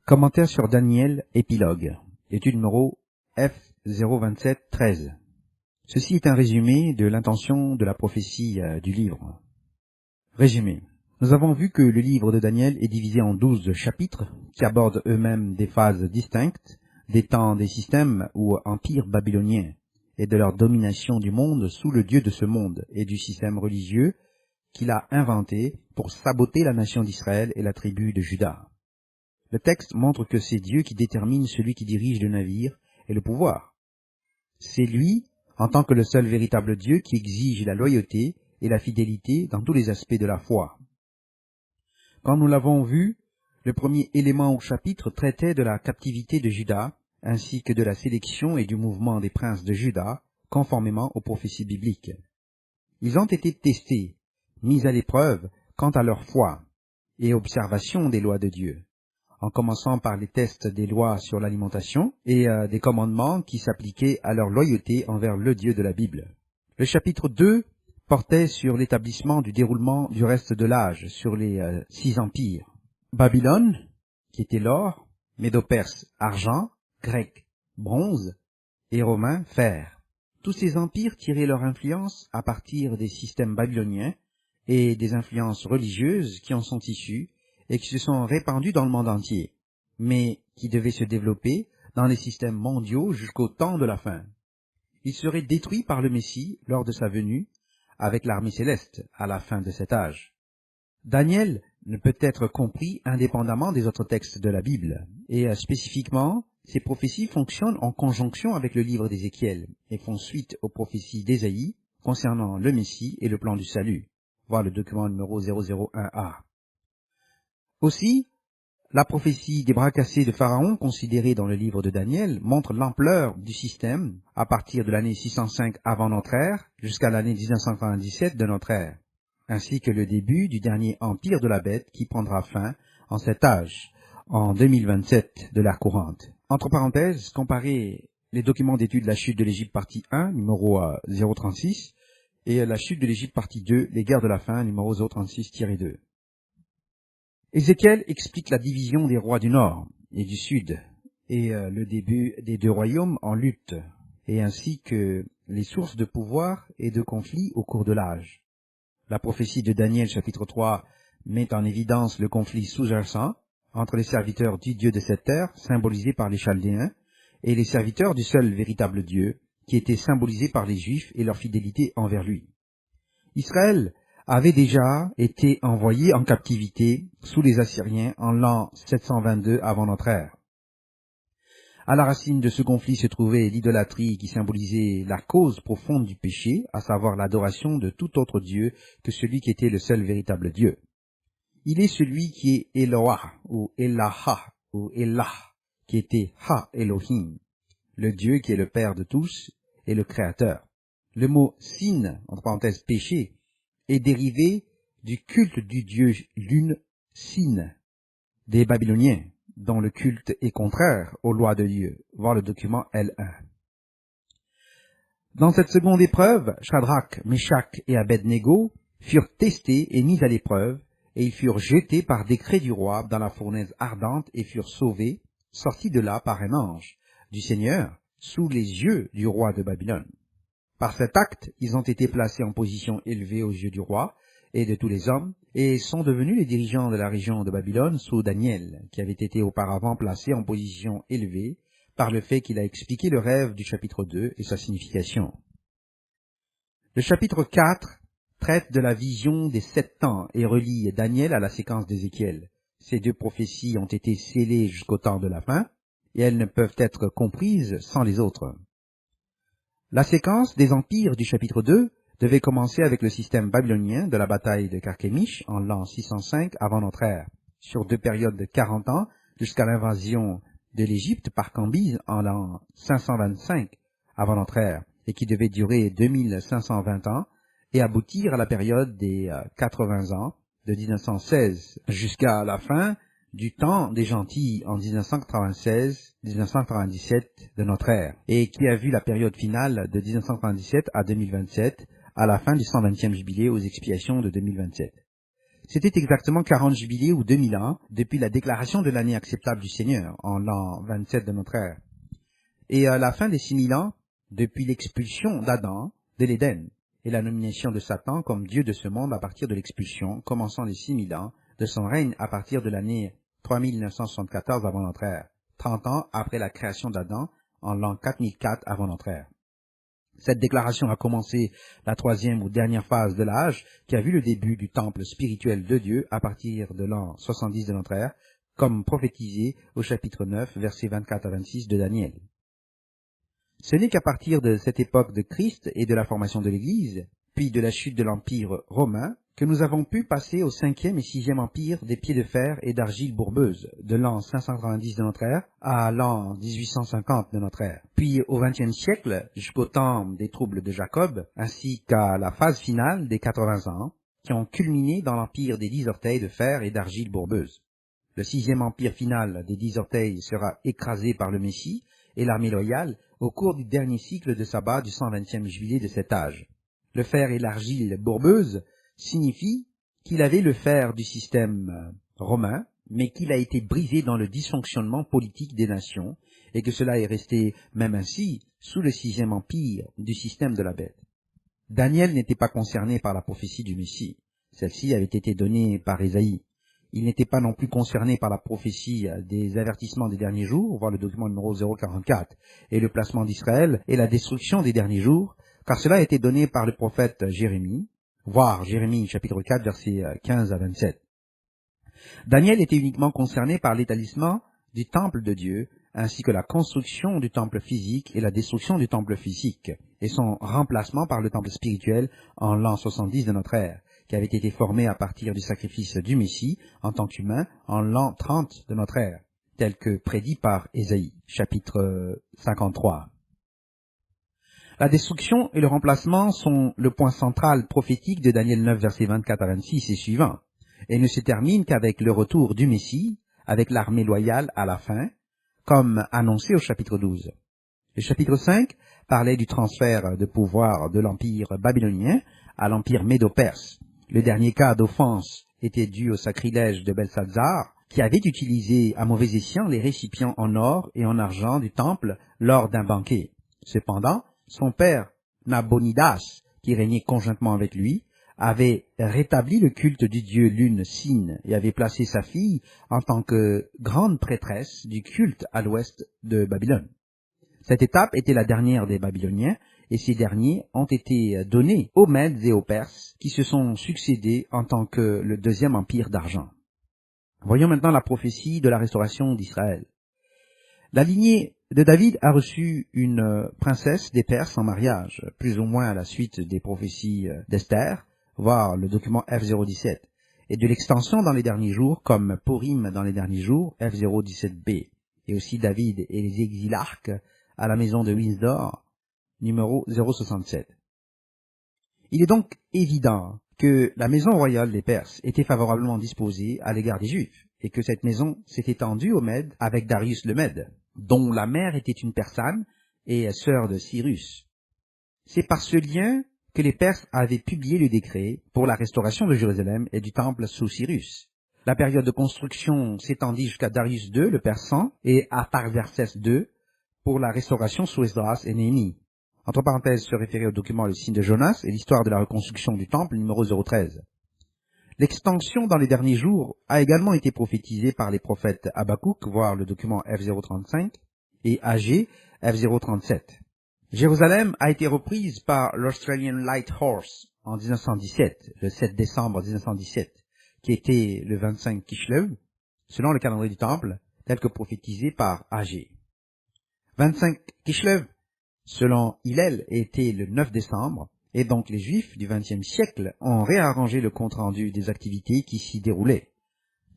Commentaire sur Daniel, épilogue. Étude numéro F027-13. Ceci est un résumé de l'intention de la prophétie du livre. Résumé. Nous avons vu que le livre de Daniel est divisé en 12 chapitres qui abordent eux-mêmes des phases distinctes des temps des systèmes ou empires babyloniens et de leur domination du monde sous le Dieu de ce monde et du système religieux qu'il a inventé pour saboter la nation d'Israël et la tribu de Juda. Le texte montre que c'est Dieu qui détermine celui qui dirige le navire et le pouvoir. C'est lui, en tant que le seul véritable Dieu, qui exige la loyauté et la fidélité dans tous les aspects de la foi. Quand nous l'avons vu, le premier élément au chapitre traitait de la captivité de Juda, ainsi que de la sélection et du mouvement des princes de Juda, conformément aux prophéties bibliques. Ils ont été testés, mis à l'épreuve quant à leur foi et observation des lois de Dieu, en commençant par les tests des lois sur l'alimentation et des commandements qui s'appliquaient à leur loyauté envers le Dieu de la Bible. Le chapitre 2 portait sur l'établissement du déroulement du reste de l'âge sur les 6 empires. Babylone, qui était l'or, Médo-Perse, argent, grec, bronze, et romain, fer. Tous ces empires tiraient leur influence à partir des systèmes babyloniens et des influences religieuses qui en sont issues et qui se sont répandus dans le monde entier, mais qui devaient se développer dans les systèmes mondiaux jusqu'au temps de la fin. Ils seraient détruits par le Messie lors de sa venue, avec l'armée céleste, à la fin de cet âge. Daniel ne peut être compris indépendamment des autres textes de la Bible, et spécifiquement, ces prophéties fonctionnent en conjonction avec le livre d'Ézéchiel, et font suite aux prophéties d'Ésaïe concernant le Messie et le plan du salut. Voir le document numéro 001A. Aussi, la prophétie des bras cassés de Pharaon, considérée dans le livre de Daniel, montre l'ampleur du système à partir de l'année 605 avant notre ère jusqu'à l'année 1997 de notre ère, ainsi que le début du dernier empire de la bête qui prendra fin en cet âge, en 2027 de l'ère courante. Entre parenthèses, comparez les documents d'études de la chute de l'Égypte partie 1, numéro 036, et la chute de l'Égypte partie 2, les guerres de la fin, numéro 036-2. Ézéchiel explique la division des rois du nord et du sud et le début des deux royaumes en lutte, et ainsi que les sources de pouvoir et de conflits au cours de l'âge. La prophétie de Daniel chapitre 3 met en évidence le conflit sous-jacent entre les serviteurs du Dieu de cette terre, symbolisés par les Chaldéens, et les serviteurs du seul véritable Dieu, qui étaient symbolisés par les Juifs et leur fidélité envers lui. Israël avait déjà été envoyé en captivité sous les Assyriens en l'an 722 avant notre ère. À la racine de ce conflit se trouvait l'idolâtrie qui symbolisait la cause profonde du péché, à savoir l'adoration de tout autre Dieu que celui qui était le seul véritable Dieu. Il est celui qui est Eloah, ou Elaha, ou Elah, qui était Ha Elohim, le Dieu qui est le Père de tous et le Créateur. Le mot sin, entre parenthèses péché, est dérivé du culte du dieu lune Sin des Babyloniens, dont le culte est contraire aux lois de Dieu. Voir le document L1. Dans cette seconde épreuve, Shadrach, Meshach et Abed-Nego furent testés et mis à l'épreuve, et ils furent jetés par décret du roi dans la fournaise ardente et furent sauvés, sortis de là par un ange du Seigneur, sous les yeux du roi de Babylone. Par cet acte, ils ont été placés en position élevée aux yeux du roi et de tous les hommes, et sont devenus les dirigeants de la région de Babylone sous Daniel, qui avait été auparavant placé en position élevée par le fait qu'il a expliqué le rêve du chapitre 2 et sa signification. Le chapitre 4 traite de la vision des 7 temps et relie Daniel à la séquence d'Ézéchiel. Ces deux prophéties ont été scellées jusqu'au temps de la fin, et elles ne peuvent être comprises sans les autres. La séquence des empires du chapitre 2 devait commencer avec le système babylonien de la bataille de Carchemish en l'an 605 avant notre ère, sur 2 périodes de 40 ans jusqu'à l'invasion de l'Égypte par Cambyse en l'an 525 avant notre ère, et qui devait durer 2520 ans et aboutir à la période des 80 ans de 1916 jusqu'à la fin du temps des gentils en 1996-1997 de notre ère, et qui a vu la période finale de 1997 à 2027, à la fin du 120e jubilé aux expiations de 2027. C'était exactement 40 jubilés ou 2000 ans depuis la déclaration de l'année acceptable du Seigneur en l'an 27 de notre ère. Et à la fin des 6000 ans, depuis l'expulsion d'Adam de l'Éden et la nomination de Satan comme Dieu de ce monde à partir de l'expulsion, commençant les 6000 ans de son règne à partir de l'année 3974 avant notre ère, 30 ans après la création d'Adam en l'an 4004 avant notre ère. Cette déclaration a commencé la troisième ou dernière phase de l'âge qui a vu le début du temple spirituel de Dieu à partir de l'an 70 de notre ère, comme prophétisé au chapitre 9, versets 24 à 26 de Daniel. Ce n'est qu'à partir de cette époque de Christ et de la formation de l'Église, puis de la chute de l'Empire romain, que nous avons pu passer au 5e et 6e empire des pieds de fer et d'argile bourbeuse, de l'an 590 de notre ère à l'an 1850 de notre ère, puis au 20e siècle jusqu'au temps des troubles de Jacob, ainsi qu'à la phase finale des 80 ans, qui ont culminé dans l'empire des 10 orteils de fer et d'argile bourbeuse. Le 6e empire final des 10 orteils sera écrasé par le Messie et l'armée loyale au cours du dernier cycle de sabbat du 120e jubilé de cet âge. Le fer et l'argile bourbeuse signifie qu'il avait le fer du système romain, mais qu'il a été brisé dans le dysfonctionnement politique des nations, et que cela est resté même ainsi sous le 6e empire du système de la bête. Daniel n'était pas concerné par la prophétie du Messie. Celle-ci avait été donnée par Ésaïe. Il n'était pas non plus concerné par la prophétie des avertissements des derniers jours, voir le document numéro 044, et le placement d'Israël et la destruction des derniers jours, car cela a été donné par le prophète Jérémie, voir Jérémie chapitre 4 versets 15 à 27. Daniel était uniquement concerné par l'établissement du temple de Dieu, ainsi que la construction du temple physique et la destruction du temple physique, et son remplacement par le temple spirituel en l'an 70 de notre ère, qui avait été formé à partir du sacrifice du Messie en tant qu'humain en l'an 30 de notre ère, tel que prédit par Ésaïe, chapitre 53. La destruction et le remplacement sont le point central prophétique de Daniel 9, versets 24 à 26 et suivants, et ne se terminent qu'avec le retour du Messie, avec l'armée loyale à la fin, comme annoncé au chapitre 12. Le chapitre 5 parlait du transfert de pouvoir de l'empire babylonien à l'empire médo-perse. Le dernier cas d'offense était dû au sacrilège de Belshazzar, qui avait utilisé à mauvais escient les récipients en or et en argent du temple lors d'un banquet. Cependant, son père, Nabonidas, qui régnait conjointement avec lui, avait rétabli le culte du dieu lune Sin et avait placé sa fille en tant que grande prêtresse du culte à l'ouest de Babylone. Cette étape était la dernière des Babyloniens, et ces derniers ont été donnés aux Mèdes et aux Perses, qui se sont succédés en tant que le deuxième empire d'argent. Voyons maintenant la prophétie de la restauration d'Israël. La lignée de David a reçu une princesse des Perses en mariage, plus ou moins à la suite des prophéties d'Esther, voir le document F017, et de l'extension dans les derniers jours, comme Purim dans les derniers jours, F017b, et aussi David et les exilarques à la maison de Windsor, numéro 067. Il est donc évident que la maison royale des Perses était favorablement disposée à l'égard des Juifs, et que cette maison s'est étendue aux Mèdes avec Darius le Mède, dont la mère était une Persane et sœur de Cyrus. C'est par ce lien que les Perses avaient publié le décret pour la restauration de Jérusalem et du temple sous Cyrus. La période de construction s'étendit jusqu'à Darius II, le Persan, et Artaxerxès II pour la restauration sous Esdras et Néhémie. Entre parenthèses, se référer au document Le signe de Jonas et l'histoire de la reconstruction du temple numéro 013. L'extension dans les derniers jours a également été prophétisée par les prophètes Habakkuk, voir le document F035, et Agé, F037. Jérusalem a été reprise par l'Australian Light Horse en 1917, le 7 décembre 1917, qui était le 25 Kislev, selon le calendrier du temple, tel que prophétisé par Agé. 25 Kislev, selon Hillel, était le 9 décembre, et donc les Juifs du XXe siècle ont réarrangé le compte-rendu des activités qui s'y déroulaient.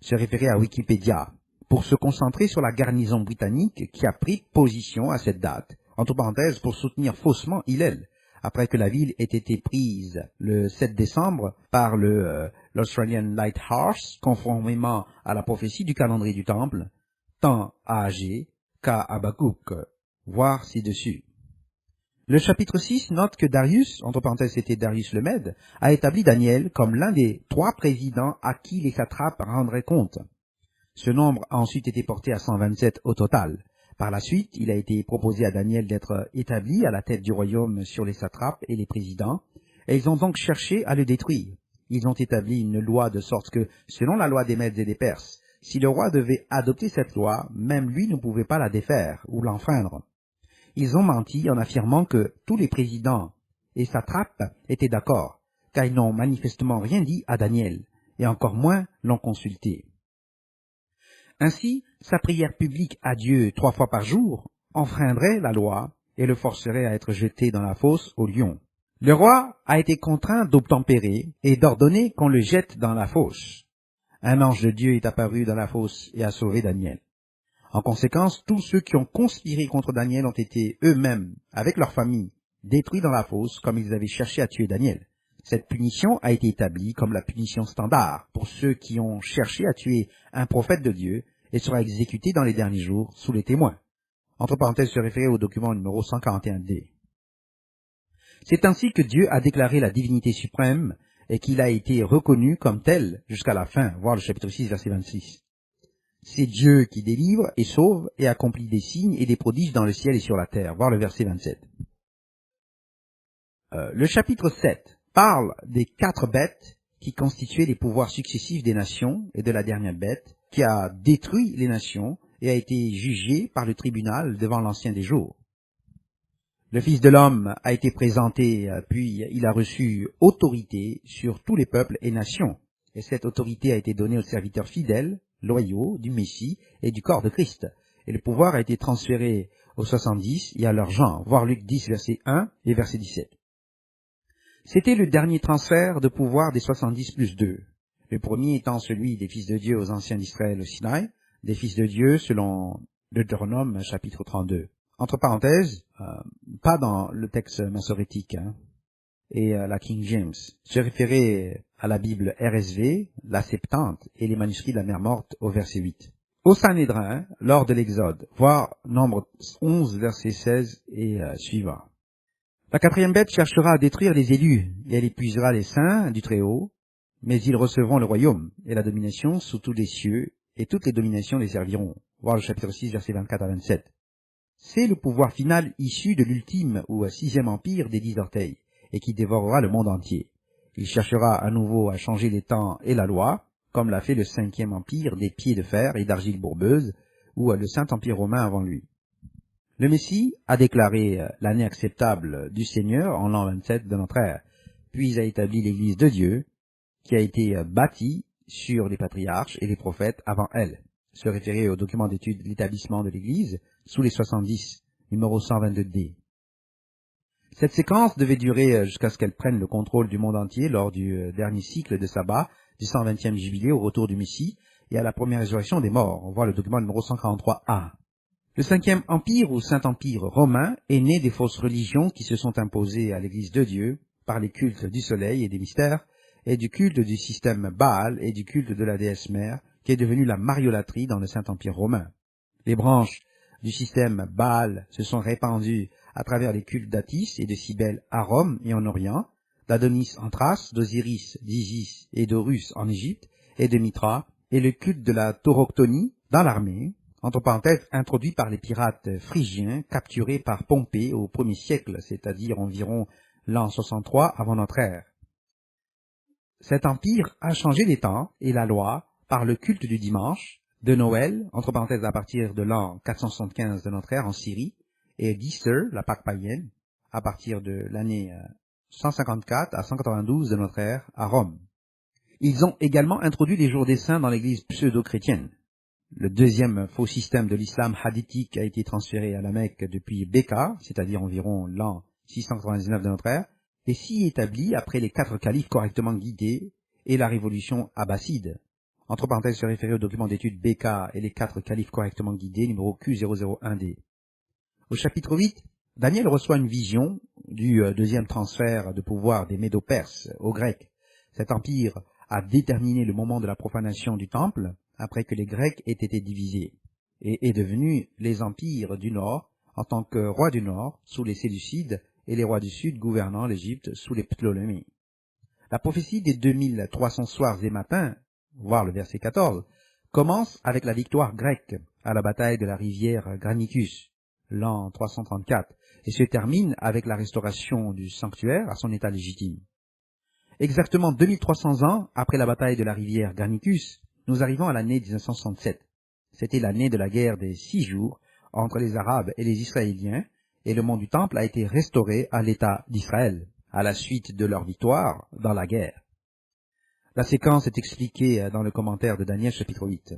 Se référer à Wikipédia, pour se concentrer sur la garnison britannique qui a pris position à cette date, entre parenthèses pour soutenir faussement Hillel, après que la ville ait été prise le 7 décembre par l'Australian Light Horse, conformément à la prophétie du calendrier du temple, tant à Agé qu'à Habakkuk, voir ci-dessus. Le chapitre 6 note que Darius, entre parenthèses c'était Darius le Mède, a établi Daniel comme l'un des 3 présidents à qui les satrapes rendraient compte. Ce nombre a ensuite été porté à 127 au total. Par la suite, il a été proposé à Daniel d'être établi à la tête du royaume sur les satrapes et les présidents, et ils ont donc cherché à le détruire. Ils ont établi une loi de sorte que, selon la loi des Mèdes et des Perses, si le roi devait adopter cette loi, même lui ne pouvait pas la défaire ou l'enfreindre. Ils ont menti en affirmant que tous les présidents et satrapes étaient d'accord, car ils n'ont manifestement rien dit à Daniel, et encore moins l'ont consulté. Ainsi, sa prière publique à Dieu 3 fois par jour enfreindrait la loi et le forcerait à être jeté dans la fosse aux lions. Le roi a été contraint d'obtempérer et d'ordonner qu'on le jette dans la fosse. Un ange de Dieu est apparu dans la fosse et a sauvé Daniel. En conséquence, tous ceux qui ont conspiré contre Daniel ont été eux-mêmes, avec leur famille, détruits dans la fosse comme ils avaient cherché à tuer Daniel. Cette punition a été établie comme la punition standard pour ceux qui ont cherché à tuer un prophète de Dieu et sera exécutée dans les derniers jours sous les témoins. Entre parenthèses, se référer au document numéro 141D. C'est ainsi que Dieu a déclaré la divinité suprême et qu'il a été reconnu comme tel jusqu'à la fin, voir le chapitre 6, verset 26. C'est Dieu qui délivre et sauve et accomplit des signes et des prodiges dans le ciel et sur la terre. Voir le verset 27. Le chapitre 7 parle des 4 bêtes qui constituaient les pouvoirs successifs des nations et de la dernière bête qui a détruit les nations et a été jugée par le tribunal devant l'Ancien des jours. Le Fils de l'homme a été présenté, puis il a reçu autorité sur tous les peuples et nations. Et cette autorité a été donnée aux serviteurs fidèles, loyaux du Messie et du corps de Christ. Et le pouvoir a été transféré aux 70 et à leurs gens, voir Luc 10, verset 1 et verset 17. C'était le dernier transfert de pouvoir des 70 plus 2. Le premier étant celui des fils de Dieu aux anciens d'Israël au Sinaï, des fils de Dieu selon Deutéronome chapitre 32. Entre parenthèses, pas dans le texte massorétique, et la King James. Se référer à la Bible RSV, la Septante et les manuscrits de la mer Morte au verset 8. Au Sanhédrin, lors de l'Exode, voir Nombre 11, verset 16 et suivant. La 4e bête cherchera à détruire les élus, et elle épuisera les saints du Très-Haut, mais ils recevront le royaume et la domination sous tous les cieux, et toutes les dominations les serviront. Voir le chapitre 6, verset 24 à 27. C'est le pouvoir final issu de l'ultime ou 6e empire des 10 orteils, et qui dévorera le monde entier. Il cherchera à nouveau à changer les temps et la loi, comme l'a fait le 5e empire des pieds de fer et d'argile bourbeuse, ou le Saint-Empire romain avant lui. Le Messie a déclaré l'année acceptable du Seigneur en l'an 27 de notre ère, puis a établi l'Église de Dieu, qui a été bâtie sur les patriarches et les prophètes avant elle. Se référer au document d'étude de l'établissement de l'Église, sous les 70, numéro 122D. Cette séquence devait durer jusqu'à ce qu'elle prenne le contrôle du monde entier lors du dernier cycle de sabbat, du 120e jubilé au retour du Messie et à la première résurrection des morts. On voit le document numéro 143A. Le 5e empire ou Saint-Empire romain est né des fausses religions qui se sont imposées à l'Église de Dieu par les cultes du soleil et des mystères, et du culte du système Baal et du culte de la déesse mère, qui est devenu la mariolatrie dans le Saint-Empire romain. Les branches du système Baal se sont répandues à travers les cultes d'Atis et de Cybèle à Rome et en Orient, d'Adonis en Thrace, d'Osiris, d'Isis et d'Horus en Égypte, et de Mithra, et le culte de la tauroctonie dans l'armée, entre parenthèses introduit par les pirates phrygiens capturés par Pompée au 1er siècle, c'est-à-dire environ l'an 63 avant notre ère. Cet empire a changé les temps et la loi par le culte du dimanche, de Noël, entre parenthèses à partir de l'an 475 de notre ère en Syrie, et d'Easter, la Pâque païenne, à partir de l'année 154 à 192 de notre ère à Rome. Ils ont également introduit les jours des saints dans l'église pseudo-chrétienne. Le 2e faux système de l'islam hadithique a été transféré à la Mecque depuis Béka, c'est-à-dire environ l'an 699 de notre ère, et s'y établit après les 4 califes correctement guidés et la révolution abbasside. Entre parenthèses, se référer au document d'étude Béka et les 4 califes correctement guidés, numéro Q001D. Au chapitre 8, Daniel reçoit une vision du 2e transfert de pouvoir des Médo-Perses aux Grecs. Cet empire a déterminé le moment de la profanation du temple après que les Grecs aient été divisés et est devenu les empires du Nord en tant que roi du Nord sous les Séleucides et les rois du sud gouvernant l'Égypte sous les Ptolémées. La prophétie des 2300 soirs et matins, voire le verset 14, commence avec la victoire grecque à la bataille de la rivière Granicus, l'an 334, et se termine avec la restauration du sanctuaire à son état légitime. Exactement 2300 ans après la bataille de la rivière Granicus, nous arrivons à l'année 1967. C'était l'année de la guerre des 6 jours entre les Arabes et les Israéliens, et le mont du Temple a été restauré à l'état d'Israël, à la suite de leur victoire dans la guerre. La séquence est expliquée dans le commentaire de Daniel chapitre 8.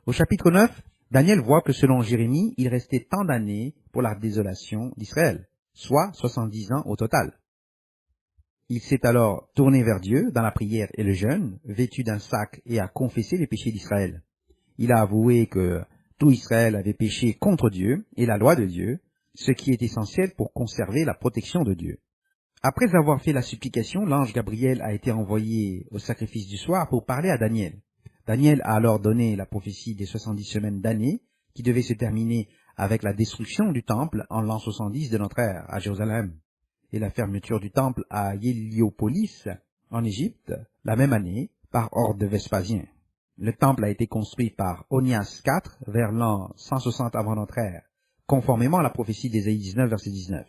Au chapitre 9, Daniel voit que selon Jérémie, il restait tant d'années pour la désolation d'Israël, soit 70 ans au total. Il s'est alors tourné vers Dieu dans la prière et le jeûne, vêtu d'un sac, et a confessé les péchés d'Israël. Il a avoué que tout Israël avait péché contre Dieu et la loi de Dieu, ce qui est essentiel pour conserver la protection de Dieu. Après avoir fait la supplication, l'ange Gabriel a été envoyé au sacrifice du soir pour parler à Daniel. Daniel a alors donné la prophétie des 70 semaines d'années, qui devait se terminer avec la destruction du temple en l'an 70 de notre ère à Jérusalem, et la fermeture du temple à Héliopolis, en Égypte, la même année, par ordre de Vespasien. Le temple a été construit par Onias IV vers l'an 160 avant notre ère, conformément à la prophétie d'Ésaïe 19, verset 19.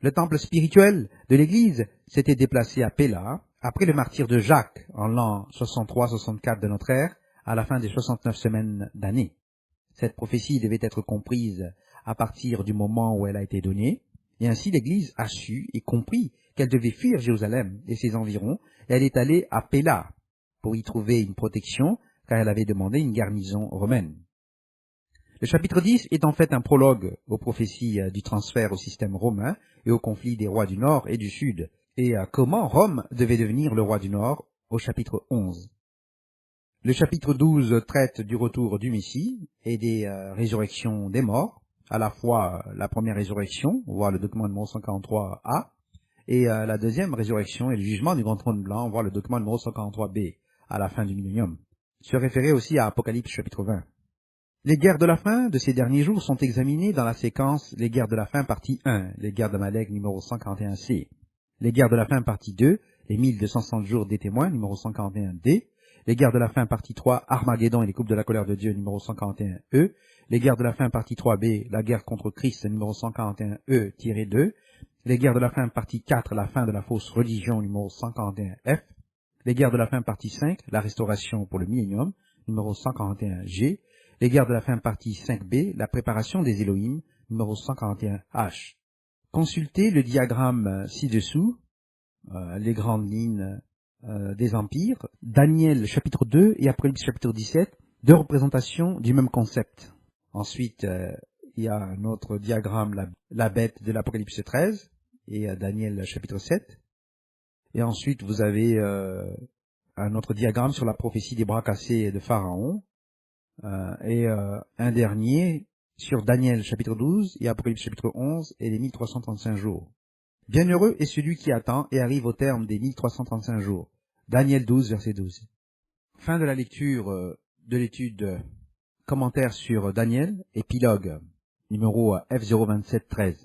Le temple spirituel de l'Église s'était déplacé à Péla, après le martyre de Jacques, en l'an 63-64 de notre ère, à la fin des 69 semaines d'année. Cette prophétie devait être comprise à partir du moment où elle a été donnée, et ainsi l'Église a su et compris qu'elle devait fuir Jérusalem et ses environs, et elle est allée à Péla pour y trouver une protection, car elle avait demandé une garnison romaine. Le chapitre 10 est en fait un prologue aux prophéties du transfert au système romain et au conflit des rois du Nord et du Sud, et à comment Rome devait devenir le roi du Nord au chapitre 11. Le chapitre 12 traite du retour du Messie et des résurrections des morts, à la fois la première résurrection, voire le document numéro 143A, et la deuxième résurrection et le jugement du grand trône blanc, voire le document numéro 143B, à la fin du millénium. Se référer aussi à Apocalypse chapitre 20. Les guerres de la fin de ces derniers jours sont examinées dans la séquence Les guerres de la fin partie 1, les guerres d'Amalek numéro 141C. Les guerres de la fin partie 2, les 1260 jours des témoins numéro 141D. Les guerres de la fin partie 3, Armageddon et les coupes de la colère de Dieu numéro 141E. Les guerres de la fin partie 3B, la guerre contre Christ numéro 141E-2. Les guerres de la fin partie 4, la fin de la fausse religion numéro 141F. Les guerres de la fin partie 5, la restauration pour le millénium numéro 141G. Les guerres de la fin partie 5B, la préparation des Élohim, numéro 141H. Consultez le diagramme ci-dessous, les grandes lignes des empires, Daniel chapitre 2 et Apocalypse chapitre 17, deux représentations du même concept. Ensuite, il y a un autre diagramme, la bête de l'Apocalypse 13 et Daniel chapitre 7. Et ensuite, vous avez un autre diagramme sur la prophétie des bras cassés de Pharaon. Et un dernier sur Daniel chapitre 12 et Apocalypse chapitre 11 et les 1335 jours. Bienheureux est celui qui attend et arrive au terme des 1335 jours. Daniel 12, verset 12. Fin de la lecture de l'étude commentaire sur Daniel, épilogue numéro F02713.